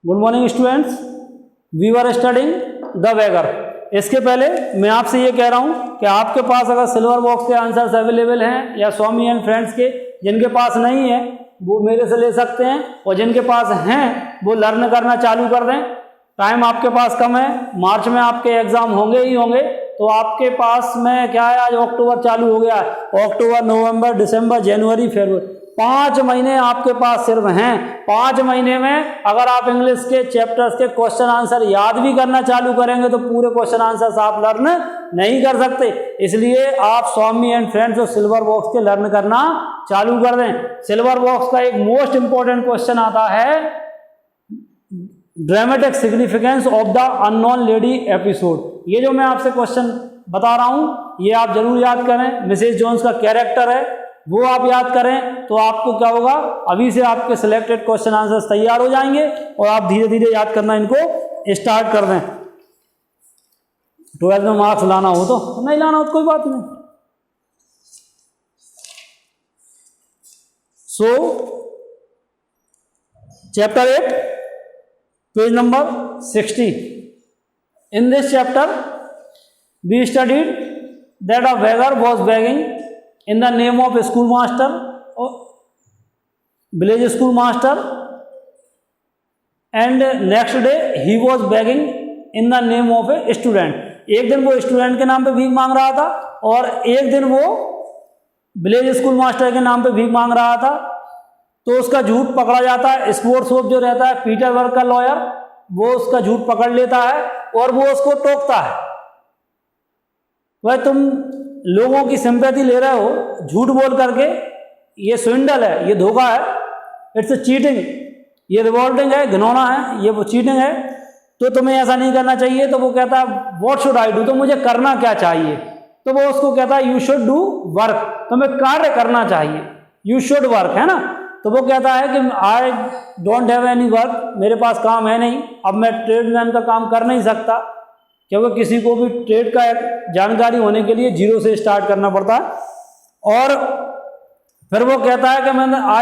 Good morning students, we were studying the beggar. इसके पहले मैं आपसे ये कह रहा हूँ कि आपके पास अगर सिल्वर बॉक्स के आंसर्स अवेलेबल हैं या स्वामी एंड फ्रेंड्स के, जिनके पास नहीं है वो मेरे से ले सकते हैं, और जिनके पास हैं वो लर्न करना चालू कर दें। टाइम आपके पास कम है, मार्च में आपके एग्जाम होंगे ही होंगे, तो आपके पास में क्या है, आज अक्टूबर चालू हो गया है, अक्टूबर, नवंबर, दिसंबर, जनवरी, फरवरी, 5 महीने आपके पास सिर्फ हैं। 5 महीने में अगर आप इंग्लिश के चैप्टर्स के क्वेश्चन आंसर याद भी करना चालू करेंगे तो पूरे क्वेश्चन आंसर्स आप लर्न नहीं कर सकते। इसलिए आप स्वामी एंड फ्रेंड्स और सिल्वर बॉक्स के लर्न करना चालू कर दें। सिल्वर बॉक्स का एक मोस्ट इंपॉर्टेंट क्वेश्चन आता है, dramatic significance of the unknown lady episode. ये जो मैं आपसे क्वेश्चन बता रहा हूं ये आप जरूर याद करें। मिसेस जोन्स का कैरेक्टर है वो आप याद करें तो आपको क्या होगा, अभी से आपके सिलेक्टेड क्वेश्चन आंसर्स तैयार हो जाएंगे और आप धीरे धीरे याद करना इनको स्टार्ट कर दें। 12th में मार्क्स लाना हो तो, नहीं लाना हो तो कोई बात नहीं। सो chapter 8 page number 60। In this chapter we studied that a beggar was begging in the name of a schoolmaster or village schoolmaster, and next day he was begging in the name of a student। एक दिन वो student के नाम पे भीख मांग रहा था और एक दिन वो विलेज स्कूल मास्टर के नाम पे भीख मांग रहा था। तो उसका झूठ पकड़ा जाता है। स्पोर्ट्स होप जो रहता है पीटरबर्ग का लॉयर, वो उसका झूठ पकड़ लेता है और वो उसको टोकता है, भाई तुम लोगों की सिंपैथी ले रहे हो झूठ बोल करके, ये स्विंडल है, ये धोखा है, इट्स चीटिंग, ये रिवॉल्टिंग है, घिनौना है, ये वो चीटिंग है, तो तुम्हें ऐसा नहीं करना चाहिए। तो वो कहता है व्हाट शुड आई डू, तो मुझे करना क्या चाहिए। तो वो उसको कहता है यू शुड डू वर्क, तुम्हें कार्य करना चाहिए, यू शुड वर्क, है ना। तो वो कहता है कि I don't have any work, मेरे पास काम है नहीं, अब मैं ट्रेडमैन का काम कर नहीं सकता, क्योंकि किसी को भी ट्रेड का जानकारी होने के लिए जीरो से स्टार्ट करना पड़ता है। और फिर वो कहता है कि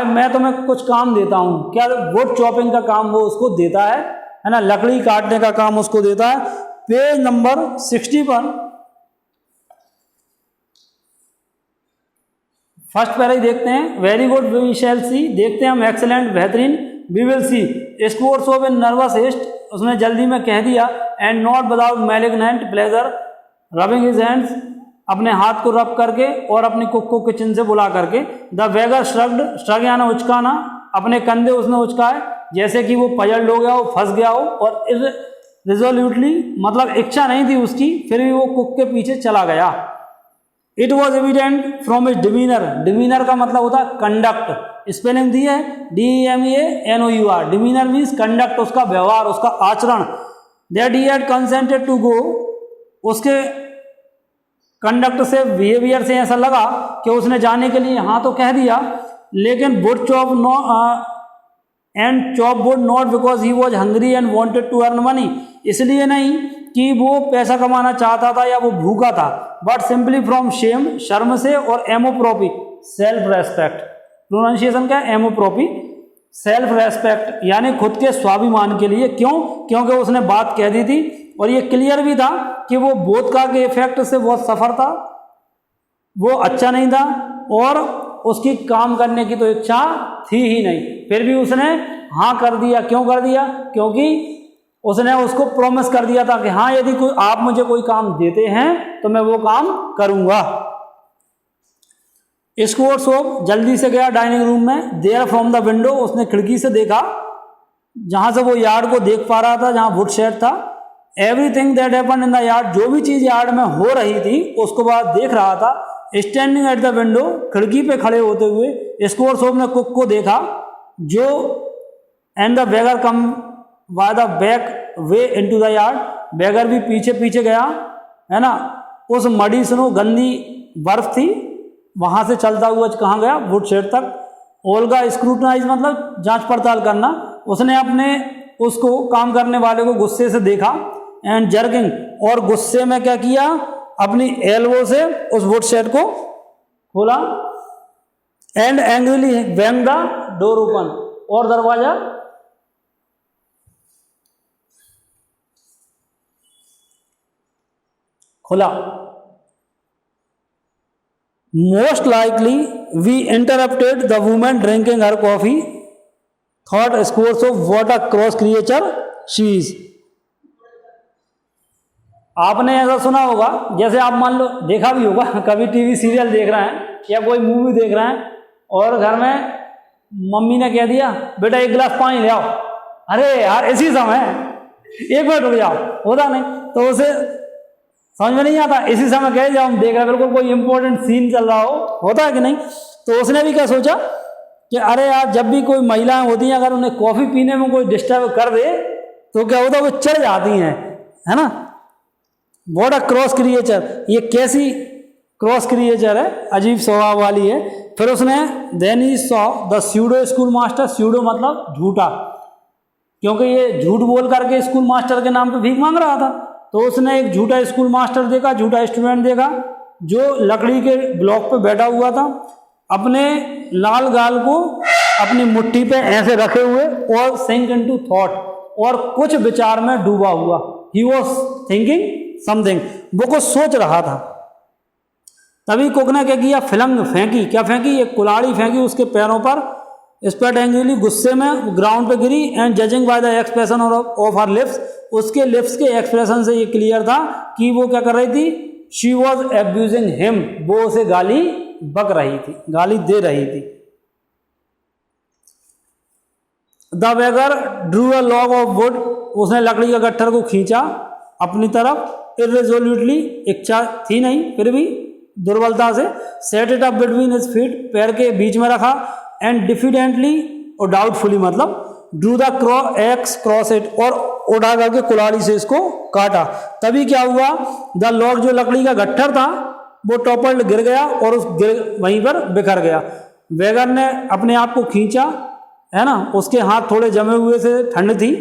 मैं तुम्हें कुछ काम देता हूँ, क्या वुड चॉपिंग का काम वो उसको देता है ना, लकड़ी काटने का काम उसको देता है। पेज नंबर 60 पर फर्स्ट पैरा ही देखते हैं। Very good we shall see, देखते हैं हम, एक्सेलेंट, बेहतरीन, we will see, Skvortsov a nervous haste, उसने जल्दी में कह दिया, and not without malignant pleasure, rubbing his hands, अपने हाथ को रब करके और अपनी कुक को किचन से बुला करके। द बेगर श्रग्ड, श्रग यानी उचकाना, अपने कंधे उसने उचकाए जैसे कि वो पजल्ड हो गया हो, फंस गया हो, और रिजोल्यूटली मतलब इच्छा नहीं थी उसकी, फिर भी वो कुक के पीछे चला गया। It was evident from is demeanour, demeanour का मतलब होता है कंडक्ट, स्पेलिंग दी है DEMANOUR, डिमीनर मीन्स कंडक्ट, उसका व्यवहार, उसका आचरण। That he had consented to go, उसके कंडक्ट से, बिहेवियर से ऐसा लगा कि उसने जाने के लिए हाँ तो कह दिया, लेकिन would chop no and chop wood not because he was hungry and wanted to earn money, इसलिए नहीं कि वो पैसा कमाना चाहता था या वो भूखा था, बट सिंपली फ्रॉम शेम, शर्म से, और एमोप्रोपी, सेल्फ रेस्पेक्ट, प्रोनाउंसिएशन क्या है, एमोप्रोपी, सेल्फ रेस्पेक्ट यानी खुद के स्वाभिमान के लिए। क्यों? क्योंकि उसने बात कह दी थी और ये क्लियर भी था कि वो वोदका के इफेक्ट से बहुत सफर था, वो अच्छा नहीं था और उसकी काम करने की तो इच्छा थी ही नहीं, फिर भी उसने हाँ कर दिया। क्यों कर दिया? क्योंकि उसने उसको प्रॉमिस कर दिया था कि हाँ यदि कोई आप मुझे कोई काम देते हैं तो मैं वो काम करूंगा। स्कोर्स ऑफ जल्दी से गया डाइनिंग रूम में, देयर फ्रॉम द विंडो, उसने खिड़की से देखा जहां से वो यार्ड को देख पा रहा था, जहां वुड शेड था। Everything that happened in the yard, जो भी चीज यार्ड में हो रही थी उसको बाद देख रहा था। स्टैंडिंग एट द विंडो, खिड़की पे खड़े होते हुए स्कोर्स ऑफ ने कुक को देखा, जो and the beggar come by the back way into the yard, beggar भी पीछे पीछे गया, है ना, उस मडी स्नो, गंदी बर्फ थी, वहां से चलता हुआ कहाँ गया, वुड शेड तक। ओल्गा स्क्रूटनाइज मतलब जांच पड़ताल करना, उसने अपने उसको काम करने वाले को गुस्से से देखा। एंड जर्किंग, और गुस्से में क्या किया, अपनी एल्बो से उस वुड शेड को खोला। And angrily bang the door open, और दरवाजा खुला। Most likely we interrupted the women drinking her coffee, thought Skvortsov what a cross creature she is. आपने ऐसा सुना होगा, जैसे आप मान लो देखा भी होगा, कभी टीवी सीरियल देख रहे हैं या कोई मूवी देख रहे हैं और घर में मम्मी ने कह दिया बेटा एक गिलास पानी ले आओ, अरे यार इसी समय एक मिनट रुक जाओ, होता नहीं तो उसे समझ में नहीं आता, इसी समय कह जाओ, हम देख रहे हैं बिल्कुल कोई इंपॉर्टेंट सीन चल रहा होता है कि नहीं। तो उसने भी क्या सोचा कि अरे यार जब भी कोई महिलाएं होती हैं अगर उन्हें कॉफी पीने में कोई डिस्टर्ब कर दे तो क्या होता है, वो चढ़ जाती हैं, है ना। व्हाट अ क्रॉस क्रिएचर, ये कैसी क्रॉस क्रिएचर है, अजीब स्वभाव वाली है। फिर उसने then he saw the pseudo school master, pseudo मतलब झूठा, क्योंकि ये झूठ बोल करके स्कूल मास्टर के नाम पे भीख मांग रहा था। तो उसने एक झूठा स्कूल मास्टर देखा, झूठा स्टूडेंट देखा जो लकड़ी के ब्लॉक पे बैठा हुआ था, अपने लाल गाल को अपनी मुट्ठी पे ऐसे रखे हुए और सिंक इनटू थॉट, और कुछ विचार में डूबा हुआ। ही वॉज थिंकिंग समथिंग, वो कुछ सोच रहा था। तभी कुक ने क्या किया, फिलंग फेंकी, क्या फेंकी, एक कुल्हाड़ी फेंकी उसके पैरों पर। स्पैट एंग्रीली, गुस्से में ग्राउंड पे गिरी। And judging by the expression of her lips, उसके लिप्स के एक्सप्रेशन से ये क्लियर था कि वो क्या कर रही थी, शी वॉज एब्यूजिंग हिम, वो उसे गाली बक रही थी, गाली दे रही थी। The beggar drew a log of would, उसने लकड़ी के गट्ठर को खींचा अपनी तरफ, इरेजोल्यूटली, इच्छा थी नहीं फिर भी दुर्बलता से। Set it up between his feet, पैर के बीच में रखा। एंड डिफिडेंटली और डाउटफुली मतलब Drew the x cross it, और उठा करके कुल्हाड़ी से इसको काटा। तभी क्या हुआ, द लॉग जो लकड़ी का गट्ठर था वो टॉपल्ड, गिर गया और उस वहीं पर बिखर गया। वेगर ने अपने आप को खींचा, है ना, उसके हाथ थोड़े जमे हुए से, ठंड थी।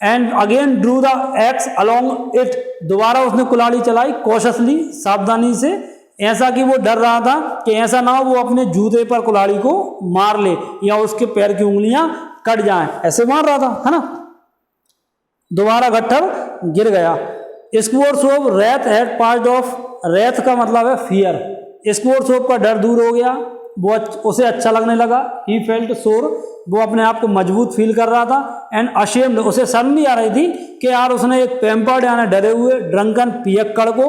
And again Drew the x along it, दोबारा उसने कुल्हाड़ी चलाई कॉशसली, सावधानी से, ऐसा कि वो डर रहा था कि ऐसा ना हो वो अपने जूते पर कुल्हाड़ी को मार ले या उसके पैर की उंगलियां कट जाएं, ऐसे मार रहा था, है ना। दोबारा गट्ठर गिर गया। Squalls of wrath had passed off, wrath का मतलब है फियर, स्क्वोर्स ऑफ का डर दूर हो गया, वो उसे अच्छा लगने लगा। ही फेल्ट सोर, वो अपने आप को मजबूत फील कर रहा था। एंड अशेम्ड, उसे शर्म भी आ रही थी कि यार उसने एक पैम्पर्ड यानी डरे हुए ड्रंकन पियक्कड़ को,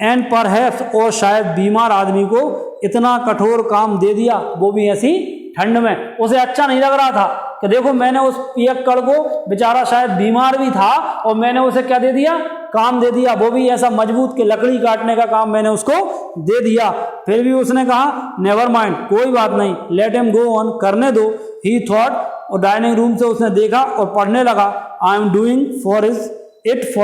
एंड परहैप्स, और शायद बीमार आदमी को इतना कठोर काम दे दिया, वो भी ऐसी ठंड में। उसे अच्छा नहीं लग रहा था कि देखो मैंने उस पियक्कड़ को, बेचारा शायद बीमार भी था, और मैंने उसे क्या दे दिया, काम दे दिया, वो भी ऐसा मजबूत कि लकड़ी काटने का काम मैंने उसको दे दिया। फिर भी उसने कहा नेवर माइंड, कोई बात नहीं, लेट हिम गो ऑन, करने दो। ही थॉट, और डाइनिंग रूम से उसने देखा और पढ़ने लगा, I am doing for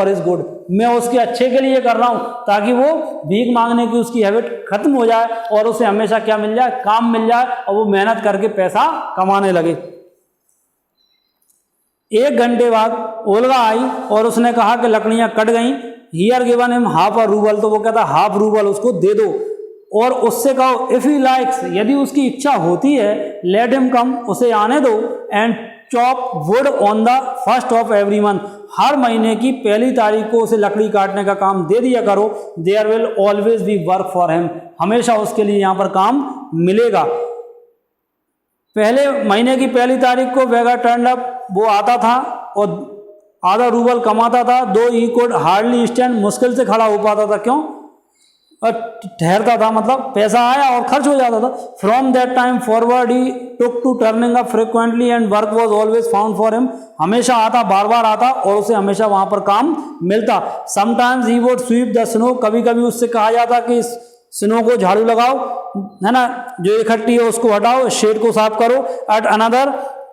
his good, मैं उसके अच्छे के लिए कर रहा हूं, ताकि वो भीख मांगने की उसकी हैबिट खत्म हो जाए और उसे हमेशा क्या मिल जाए, काम मिल जाए, और वो मेहनत करके पैसा कमाने लगे। 1 घंटे बाद ओल्गा आई और उसने कहा कि लकड़ियां कट गई। Here given him half a rouble, तो वो कहता हाफ रूबल उसको दे दो, और उससे कहो इफ ही लाइक्स, यदि उसकी इच्छा होती है, लेट हिम कम, उसे आने दो। And chop wood on the first of every month, हर महीने की पहली तारीख को उसे लकड़ी काटने का काम दे दिया करो। There will always be work for him, हमेशा उसके लिए यहाँ पर काम मिलेगा। पहले महीने की पहली तारीख को वेगर टर्न अप, वो आता था और आधा रूबल कमाता था। दो ही कोड हार्डली स्टैंड, मुश्किल से खड़ा हो पाता था, क्यों, और ठहरता था, मतलब पैसा आया और खर्च हो जाता था। From that time forward he took to turning up frequently and work was always found for him, हमेशा आता, बार बार आता और उसे हमेशा वहां पर काम मिलता। Sometimes he would sweep the snow, कभी कभी उससे कहा जाता कि स्नो को झाड़ू लगाओ, है ना, जो इकट्ठी है उसको हटाओ, शेड को साफ करो। At another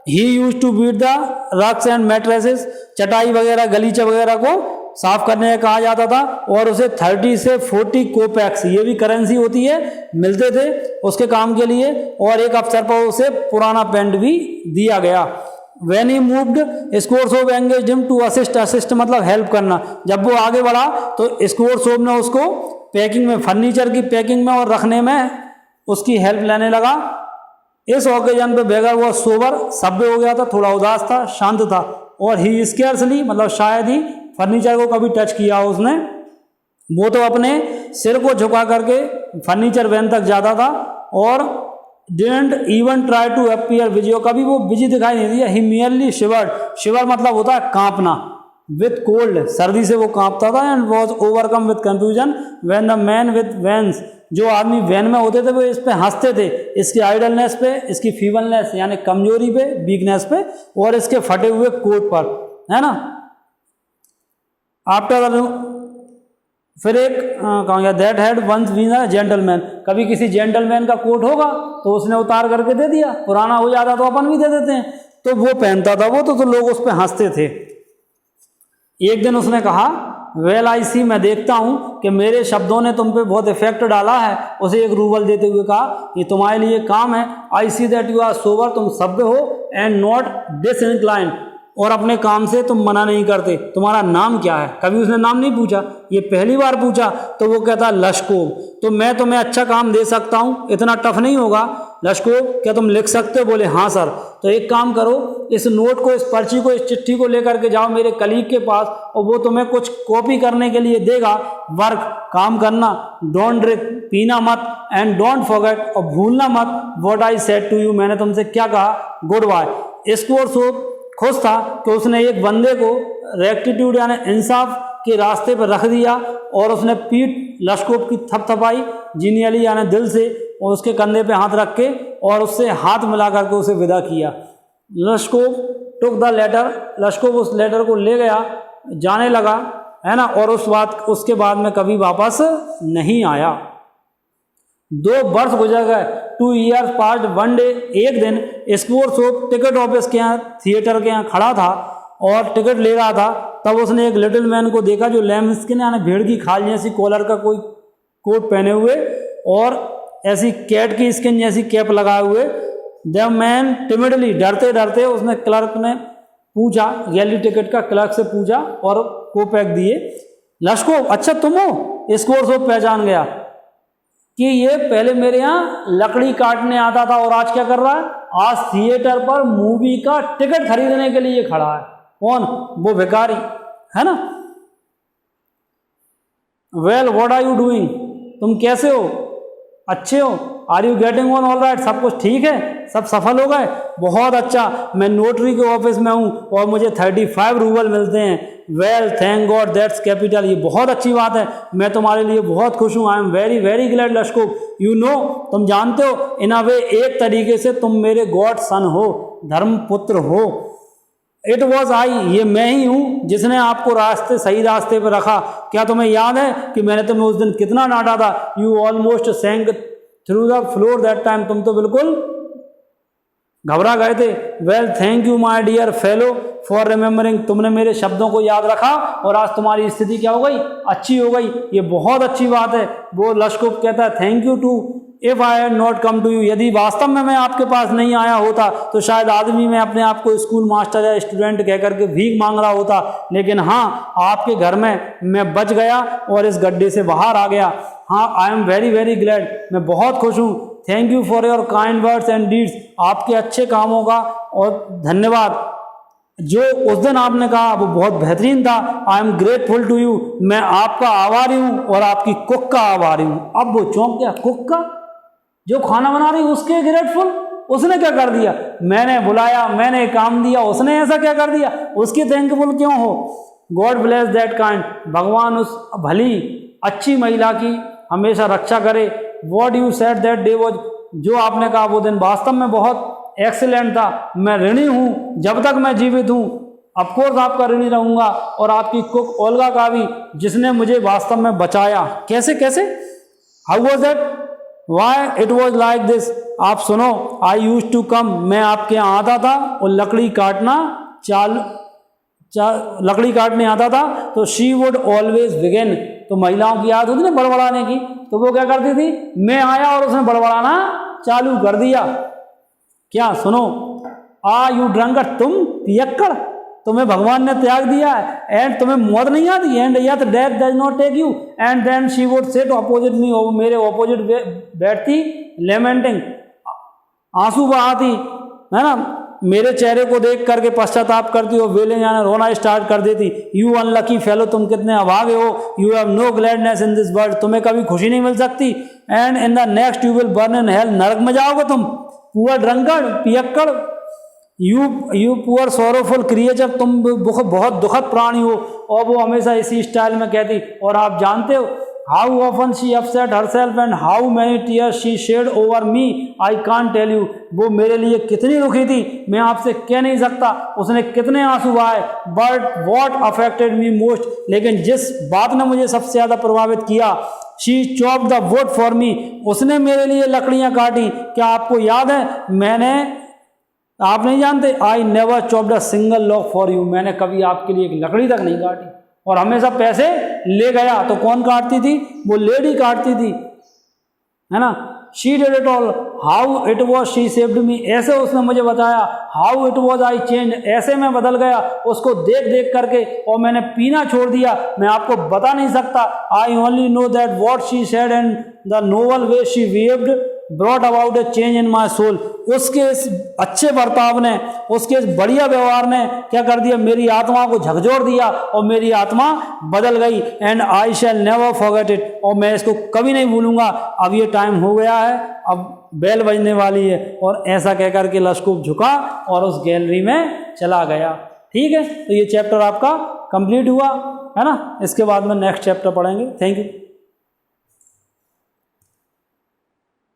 he used to beat the rugs and mattresses, चटाई वगैरह गलीचे वगैरह को साफ करने का कहा जाता था, और उसे 30 से 40 कोपैक्स, ये भी करेंसी होती है, मिलते थे उसके काम के लिए, और एक अफसर पर उसे पुराना पेंट भी दिया गया। When he moved, Skvortsov engaged him to assist, assist मतलब हेल्प करना। जब वो आगे बढ़ा तो स्कोर शॉप ने उसको पैकिंग में, फर्नीचर की पैकिंग में और रखने में उसकी हेल्प लेने लगा। इस ओकेजन पे बेगर वो सोबर, सभ्य हो गया था, थोड़ा उदास था, शांत था, और ही स्केर्सली मतलब शायद ही फर्नीचर को कभी टच किया उसने, वो तो अपने सिर को झुका करके फर्नीचर वैन तक जाता था और didn't even try to appear विजय, कभी वो बिजी दिखाई नहीं दिया। ही मियरली शिवर्ड, शिवर मतलब होता है कांपना, विथ कोल्ड सर्दी से वो कांपता था। And was overcome with confusion when the man with vans, जो आदमी वैन में होते थे वो इस पे हंसते थे, इसकी आइडलनेस पे, इसकी फीबलनेस यानी कमजोरी पे, वीकनेस पे, और इसके फटे हुए कोट पर, है ना। आफ्टर फिर एक कहा गया that had once been a gentleman, कभी किसी जेंटलमैन का कोट होगा तो उसने उतार करके दे दिया, पुराना हो जाता तो अपन भी दे देते हैं, तो वो पहनता था वो, तो लोग उस पर हंसते थे। एक दिन उसने कहा वेल आई सी, मैं देखता हूँ कि मेरे शब्दों ने तुम पे बहुत इफेक्ट डाला है। उसे एक रूबल देते हुए कहा ये तुम्हारे लिए काम है। I see that you are sober, तुम सभ्य हो, एंड नॉट डिसइंक्लाइन, और अपने काम से तुम मना नहीं करते। तुम्हारा नाम क्या है? कभी उसने नाम नहीं पूछा, ये पहली बार पूछा, तो वो कहता लश्कोव, तो मैं तुम्हें अच्छा काम दे सकता हूँ, इतना टफ नहीं होगा। लश्कोव, क्या तुम लिख सकते हो? बोले हाँ सर। तो एक काम करो, इस नोट को, इस पर्ची को, इस चिट्ठी को लेकर के जाओ मेरे कलीग के पास, और वो तुम्हें कुछ कॉपी करने के लिए देगा। वर्क, काम करना, डोंट ड्रिंक, पीना मत, एंड डोंट फॉरगेट, और भूलना मत, what I said to you, मैंने तुमसे क्या कहा। Good bye. स्कोरशॉप खुश था कि उसने एक बंदे को रेक्टिट्यूड यानी इंसाफ के रास्ते पर रख दिया, और उसने पीठ लश्कोव की थपथपाई जीनियली यानी दिल से, और उसके कंधे पे हाथ रख के और उससे हाथ मिला करके उसे विदा किया। लश्कोव टुक द लेटर, लश्कोव उस लेटर को ले गया, जाने लगा, है ना, और उसके बाद में कभी वापस नहीं आया। 2 वर्ष गुजर गए। 2 years पास्ट। वन डे, एक दिन स्कोरशॉप टिकट ऑफिस के यहाँ, थिएटर के यहाँ खड़ा था और टिकट ले रहा था। तब उसने एक लिटिल मैन को देखा जो लैम स्किन यानी भेड़ की खाल जैसी कॉलर का कोई कोट पहने हुए और ऐसी कैट की स्किन जैसी कैप लगाए हुए। द मैन टिमिडली, डरते डरते उसने क्लर्क ने पूछा, गैलरी टिकट का क्लर्क से पूछा और कोपैक दिए। लश्कोव, अच्छा तुम हो? स्कोरशॉप पहचान गया कि ये पहले मेरे यहाँ लकड़ी काटने आता था और आज क्या कर रहा है? आज थिएटर पर मूवी का टिकट खरीदने के लिए खड़ा है। कौन? वो भिखारी, है ना। Well what are you doing, तुम कैसे हो? अच्छे हो? Are you getting on all right, सब कुछ ठीक है, सब सफल हो गए? बहुत अच्छा, मैं नोटरी के ऑफिस में हूँ और मुझे 35 रूबल मिलते हैं। Well thank God that's capital, ये बहुत अच्छी बात है, मैं तुम्हारे लिए बहुत खुश हूँ। I am very very glad Lushkov, you know, तुम जानते हो, इन अ वे, एक तरीके से तुम मेरे गॉड सन हो, धर्म पुत्र हो। इट वॉज आई, ये मैं ही हूँ जिसने आपको सही रास्ते पर रखा। क्या तुम्हें याद है कि मैंने तुम्हें उस दिन कितना डांटा था? You almost sank through the floor that time, तुम तो बिल्कुल घबरा गए थे। Well thank you my dear fellow for remembering, तुमने मेरे शब्दों को याद रखा और आज तुम्हारी स्थिति क्या हो गई? अच्छी हो गई, ये बहुत अच्छी बात है। वो लश्कोव कहता है thank you too, if I had not come to you, यदि वास्तव में मैं आपके पास नहीं आया होता तो शायद आदमी में अपने आप को स्कूल मास्टर या स्टूडेंट कह करके भीख मांग रहा होता, लेकिन हाँ, आपके घर में मैं बच गया और इस गड्ढे से बाहर आ गया। हाँ, आई एम वेरी वेरी ग्लैड, मैं बहुत खुश हूँ। Thank you for your kind words and deeds, आपके अच्छे कामों का और धन्यवाद। जो उस दिन आपने कहा वो बहुत बेहतरीन था। I am grateful to you, मैं आपका आभारी हूँ और आपकी कुक का आभारी हूँ। अब वो चौंक गया, कुक का? जो खाना बना रही उसके ग्रेटफुल? उसने क्या कर दिया? मैंने बुलाया, मैंने काम दिया, उसने ऐसा क्या कर दिया? उसकी थैंकफुल क्यों हो? गॉड ब्लेस दैट काइंड, भगवान उस भली अच्छी महिला की हमेशा रक्षा करे। What you said that day was, जो आपने कहा वो दिन वास्तव में बहुत एक्सीलेंट था। मैं ऋणी हूँ जब तक मैं जीवित हूँ, ऑफकोर्स आपका ऋणी रहूंगा, और आपकी कुक ओल्गा का भी, जिसने मुझे वास्तव में बचाया। कैसे कैसे? How was that? Why it was like this, आप सुनो। आई यूज टू कम, मैं आपके यहाँ आता था और लकड़ी काटने आता था, तो शी वुड ऑलवेज बिगिन, तो महिलाओं की याद होती ना बड़बड़ाने की, तो वो क्या करती थी? मैं आया और उसने बड़बड़ाना चालू कर दिया। क्या? सुनो, आ यू ड्रंकर, तुम पियक्कड़, तुम्हें भगवान ने त्याग दिया है, एंड तुम्हें मौत नहीं आती, and yet death does not take you, and then she would sit opposite me, वो मेरे ऑपोजिट बैठती, लेमेंटिंग, आंसू बहाती, है ना, मेरे चेहरे को देख करके पश्चाताप करती हो, वेलिंग यानी रोना स्टार्ट कर देती। यू अनलकी फेलो, तुम कितने अभागे हो। You have no gladness in this world, तुम्हें कभी खुशी नहीं मिल सकती। And in the next you will burn in hell, नरक में जाओगे तुम। पुअर ड्रंकर्ड, पियक्कड़। यू पुअर सोरोफुल क्रिएचर, तुम बहुत दुखद प्राणी हो। और वो हमेशा इसी स्टाइल में कहती। और आप जानते हो how often she upset herself and how many tears she shed over me, I can't tell you. वो मेरे लिए कितनी दुखी थी मैं आपसे कह नहीं सकता, उसने कितने आंसू बहाए। But what affected me most, लेकिन जिस बात ने मुझे सबसे ज़्यादा प्रभावित किया, she chop the wood for me, उसने मेरे लिए लकड़ियाँ काटी। क्या आपको याद है आप नहीं जानते, I never chopped a single log for you, मैंने कभी आपके लिए एक लकड़ी तक नहीं काटी। और हमेशा पैसे ले गया तो कौन काटती थी, वो लेडी काटती थी, है ना। She did it all, how it was she saved me, ऐसे उसने मुझे बताया। How it was I change, ऐसे मैं बदल गया उसको देख देख करके, और मैंने पीना छोड़ दिया, मैं आपको बता नहीं सकता। I only know that what she said and the noble way she waved brought about a change in my soul. उसके इस अच्छे बर्ताव ने, उसके इस बढ़िया व्यवहार ने क्या कर दिया, मेरी आत्मा को झकझोर दिया और मेरी आत्मा बदल गई। And I shell never forget it, और मैं इसको कभी नहीं भूलूंगा। अब ये टाइम हो गया है, अब बेल बजने वाली है। और ऐसा कहकर के लशकुब झुका और उस गैलरी में चला गया। ठीक है, तो ये चैप्टर आपका कंप्लीट हुआ है ना। इसके बाद में नेक्स्ट चैप्टर पढ़ेंगे। Thank you.